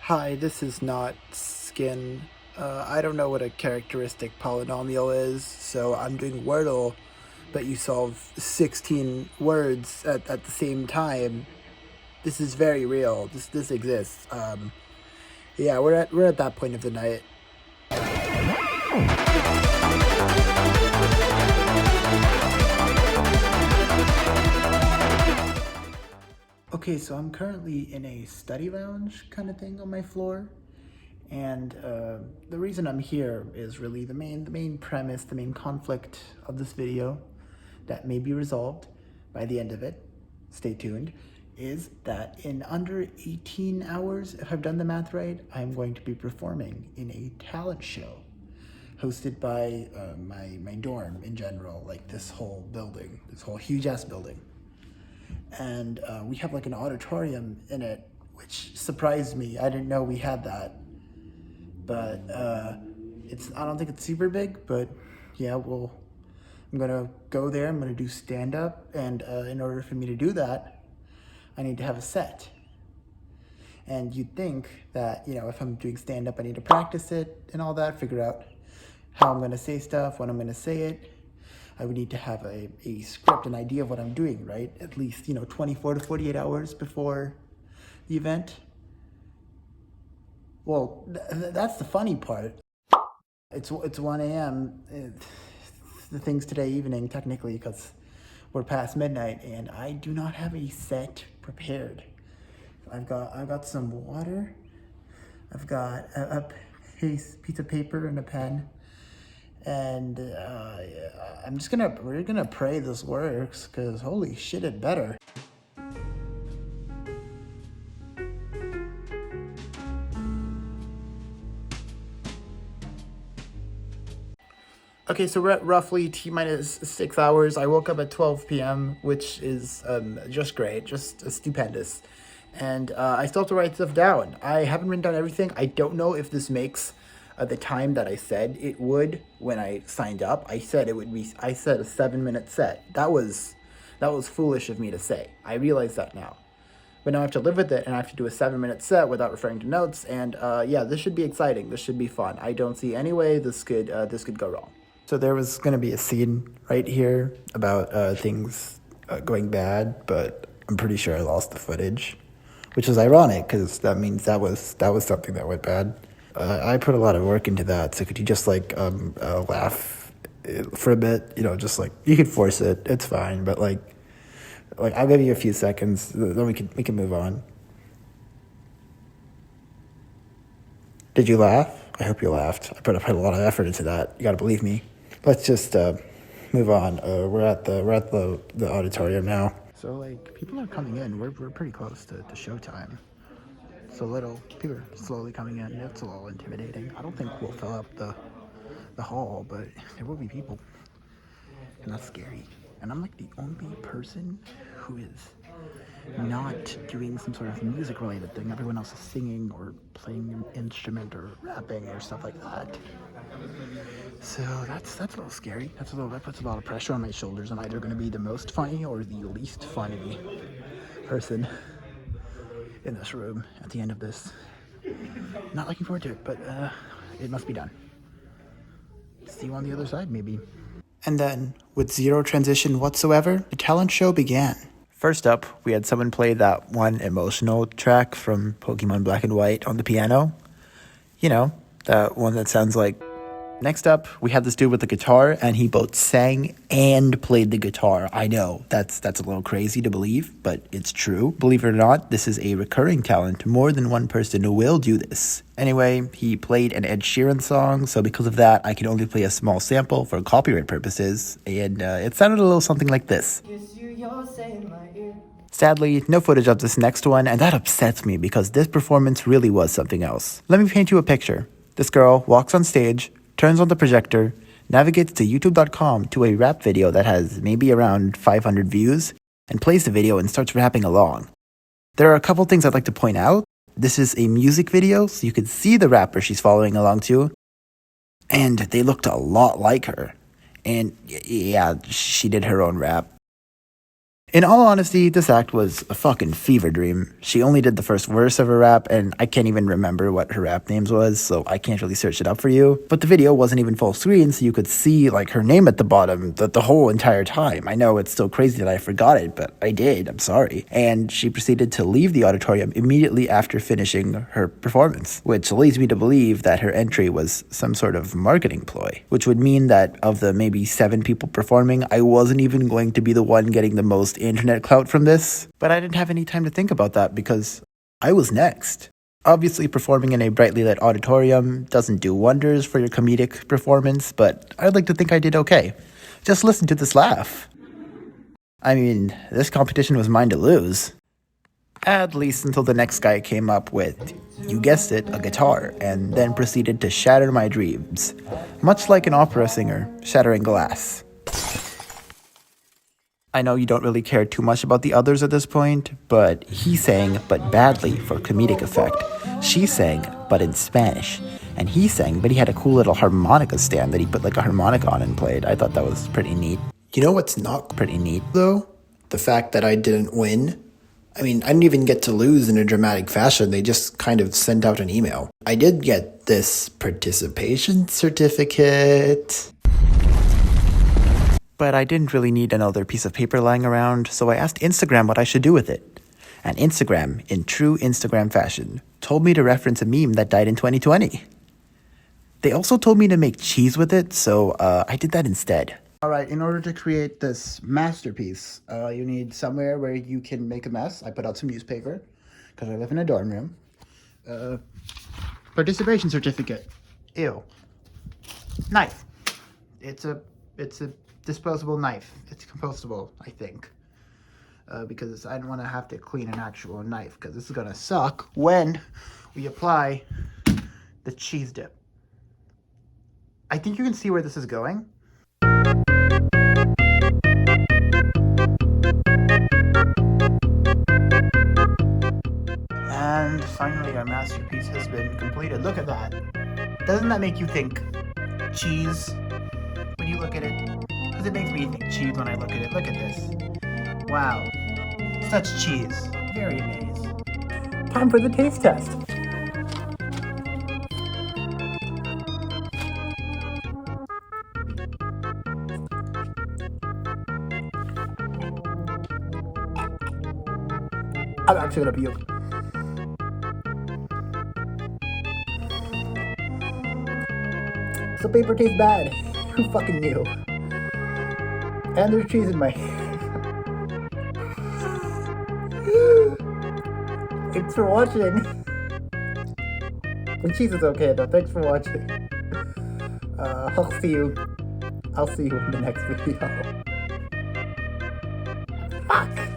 Hi, this is not Skin. I don't know what a characteristic polynomial is, so I'm doing Wordle, but you solve 16 words at the same time. This is very real. This exists. Yeah, we're at that point of the night. Okay, so I'm currently in a study lounge kind of thing on my floor. And the reason I'm here is really the main premise, the main conflict of this video that may be resolved by the end of it. Stay tuned. Is that in under 18 hours, if I've done the math right, I'm going to be performing in a talent show hosted by my dorm in general, like this whole building, this whole huge ass building. And we have like an auditorium in it, which surprised me. I didn't know we had that. But I don't think it's super big, but yeah, I'm gonna go there, I'm gonna do stand-up, and in order for me to do that, I need to have a set. And you'd think that, if I'm doing stand-up, I need to practice it and all that, figure out how I'm gonna say stuff, when I'm gonna say it. I would need to have a script, an idea of what I'm doing, right? At least, 24 to 48 hours before the event. Well, that's the funny part. It's 1 a.m. The thing's today evening, technically, because we're past midnight, and I do not have a set prepared. I've got some water. I've got a piece of paper and a pen, and we're gonna pray this works, because holy shit, it better. Okay, so we're at roughly T-minus 6 hours. I woke up at 12 p.m., which is just great, just stupendous. And I still have to write stuff down. I haven't written down everything. I don't know if this makes the time that I said it would when I signed up. I said a 7-minute set. That was foolish of me to say. I realize that now. But now I have to live with it, and I have to do a 7-minute set without referring to notes. And yeah, this should be exciting. This should be fun. I don't see any way this could go wrong. So there was going to be a scene right here about things going bad, but I'm pretty sure I lost the footage, which is ironic because that means that was something that went bad. I put a lot of work into that, so could you just laugh for a bit? Just you could force it. It's fine, but I'll give you a few seconds, then we can move on. Did you laugh? I hope you laughed. I put a lot of effort into that. You gotta believe me. Let's just move on. We're at the auditorium now. So people are coming in. We're pretty close to showtime. People are slowly coming in. It's a little intimidating. I don't think we'll fill up the hall, but there will be people, and that's scary. And I'm the only person who is not doing some sort of music related thing. Everyone else is singing or playing an instrument or rapping or stuff like that. So that's a little scary. That puts a lot of pressure on my shoulders. I'm either going to be the most funny or the least funny person in this room at the end of this. Not looking forward to it, but it must be done. See you on the other side, maybe. And then, with zero transition whatsoever, the talent show began. First up, we had someone play that one emotional track from Pokemon Black and White on the piano. That one that sounds like... Next up, we had this dude with the guitar, and he both sang and played the guitar. I know, that's a little crazy to believe, but it's true. Believe it or not, this is a recurring talent. More than one person will do this. Anyway, he played an Ed Sheeran song, so because of that, I can only play a small sample for copyright purposes, and it sounded a little something like this. Sadly, no footage of this next one, and that upsets me because this performance really was something else. Let me paint you a picture. This girl walks on stage, turns on the projector, navigates to youtube.com to a rap video that has maybe around 500 views, and plays the video and starts rapping along. There are a couple things I'd like to point out. This is a music video, so you can see the rapper she's following along to, and they looked a lot like her. And yeah, she did her own rap. In all honesty, this act was a fucking fever dream. She only did the first verse of her rap, and I can't even remember what her rap names was, so I can't really search it up for you. But the video wasn't even full screen, so you could see, like, her name at the bottom the whole entire time. I know it's still crazy that I forgot it, but I did, I'm sorry. And she proceeded to leave the auditorium immediately after finishing her performance, which leads me to believe that her entry was some sort of marketing ploy, which would mean that of the maybe 7 people performing, I wasn't even going to be the one getting the most internet clout from this. But I didn't have any time to think about that because I was next. Obviously, performing in a brightly lit auditorium doesn't do wonders for your comedic performance, but I'd like to think I did okay. Just listen to this laugh. I mean, this competition was mine to lose. At least until the next guy came up with, you guessed it, a guitar, and then proceeded to shatter my dreams, much like an opera singer shattering glass. I know you don't really care too much about the others at this point, but he sang, but badly for comedic effect. She sang, but in Spanish. And he sang, but he had a cool little harmonica stand that he put like a harmonica on and played. I thought that was pretty neat. You know what's not Pretty neat. though? The fact that I didn't win. I mean, I didn't even get to lose in a dramatic fashion. They just kind of sent out an email. I did get this participation certificate. But I didn't really need another piece of paper lying around, so I asked Instagram what I should do with it. And Instagram, in true Instagram fashion, told me to reference a meme that died in 2020. They also told me to make cheese with it, so I did that instead. Alright, in order to create this masterpiece, you need somewhere where you can make a mess. I put out some newspaper, because I live in a dorm room. Participation certificate. Ew. Knife. It's a disposable knife. It's compostable, I think. Because I don't want to have to clean an actual knife, because this is going to suck when we apply the cheese dip. I think you can see where this is going. And finally, our masterpiece has been completed. Look at that. Doesn't that make you think cheese when you look at it? Because it makes me think cheese when I look at it. Look at this. Wow. Such cheese. Very amazing. Time for the taste test. I'm actually gonna puke. So paper tastes bad. Who fucking knew? And there's cheese in my Thanks for watching. The cheese is okay though. Thanks for watching. I'll see you in the next video. Fuck.